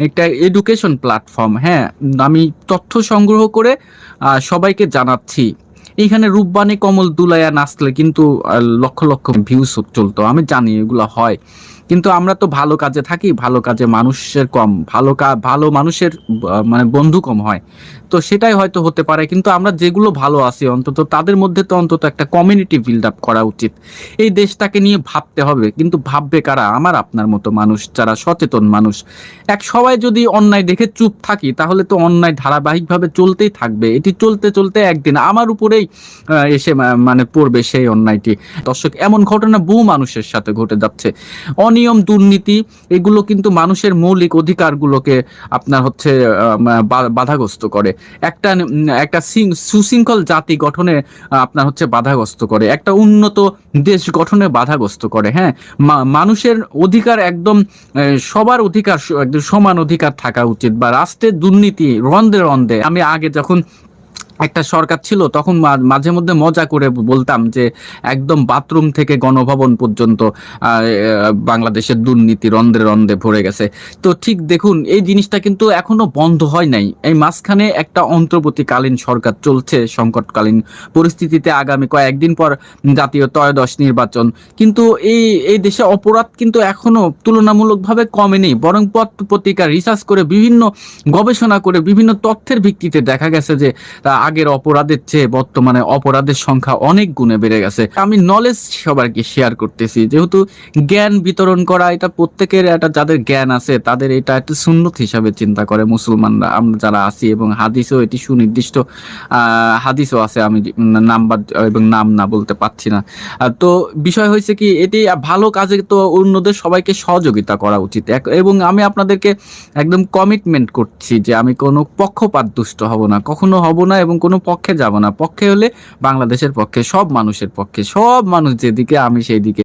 একটা education platform. হ্যাঁ, আমি তথ্য সংগ্রহ করে সবাইকে জানাচ্ছি। এইখানে রূপবানী কমল দুলাইয়া নাচলে কিন্তু লক্ষ লক্ষ ভিউজ চলতো, আমি জানি এগুলো হয়। কিন্তু আমরা তো ভালো কাজে থাকি, ভালো কাজে মানুষের কম, ভালো মানুষের মানে বন্ধু কম হয়। তো সেটাই হয়তো হতে পারে, কিন্তু আমরা যেগুলো ভালো আছি অন্তত তাদের মধ্যে তো অন্তত একটা কমিউনিটি বিল্ড আপ করা উচিত। এই দেশটাকে নিয়ে ভাবতে হবে, কিন্তু ভাববে কারা? আমার আপনার মতো মানুষ, যারা সচেতন মানুষ। সবাই যদি অন্যায় দেখে চুপ থাকি, তাহলে তো অন্যায় ধারাবাহিকভাবে চলতেই থাকবে। এটি চলতে চলতে একদিন আমার উপরেই এসে মানে পড়বে সেই অন্যায়টি। দর্শক, এমন ঘটনা বহু মানুষের সাথে ঘটে যাচ্ছে। অনিয়ম, দুর্নীতি, এগুলো কিন্তু মানুষের মৌলিক অধিকারগুলোকে আপনার হচ্ছে বাধাগ্রস্ত করে। একটা সুশৃঙ্খল জাতি গঠনে আপনার হচ্ছে বাধাগ্রস্ত করে, একটা উন্নত দেশ গঠনে বাধাগ্রস্ত করে। হ্যাঁ, মানুষের অধিকার একদম সবার অধিকার একদম সমান অধিকার থাকা উচিত। বা রাষ্ট্রের দুর্নীতি রন্ধে রন্ধে, আমি আগে যখন একটা সরকার ছিল তখন মাঝে মধ্যে মজা করে বলতাম যে একদম বাথরুম থেকে গণভবন পর্যন্ত বাংলাদেশের দুর্নীতি রন্ধ্রে রন্ধ্রে ভরে গেছে। তো ঠিক দেখুন, এই জিনিসটা কিন্তু এখনো বন্ধ হয় নাই। এই মাঝখানে একটা অন্তর্বর্তীকালীন সরকার চলছে, সংকটকালীন পরিস্থিতিতে আগামী কয়েকদিন পর জাতীয় ত্রয়োদশ নির্বাচন। কিন্তু এই এই দেশে অপরাধ কিন্তু এখনো তুলনামূলকভাবে কমেনি, বরং পত্রিকা রিসার্চ করে, বিভিন্ন গবেষণা করে, বিভিন্ন তথ্যের ভিত্তিতে দেখা গেছে যে আগের অপরাধের চেয়ে বর্তমানে অপরাধের সংখ্যা অনেক গুণে বেড়ে গেছে। আমি নলেজ সবাইকে শেয়ার করতেছি, যেহেতু জ্ঞান বিতরণ করা এটা প্রত্যেকের, একটা যাদের জ্ঞান আছে তাদের এটা একটা সুন্নত হিসাবে চিন্তা করে মুসলমানরা, আমরা যারা আছি। এবং হাদিসও এটি সুনির্দিষ্ট হাদিসও আছে, আমি নাম্বার এবং নাম না বলতে পারছি না। তো বিষয় হয়েছে কি, এটি ভালো কাজে তো অন্যদের সবাইকে সহযোগিতা করা উচিত। এবং আমি আপনাদেরকে একদম কমিটমেন্ট করছি যে আমি কোনো পক্ষপাত দুষ্ট হব না, কখনো হব না, এবং কোনো পক্ষে যাব না। পক্ষে হলে বাংলাদেশের পক্ষে, সব মানুষের পক্ষে, সব মানুষ যেদিকে আমি সেই দিকে।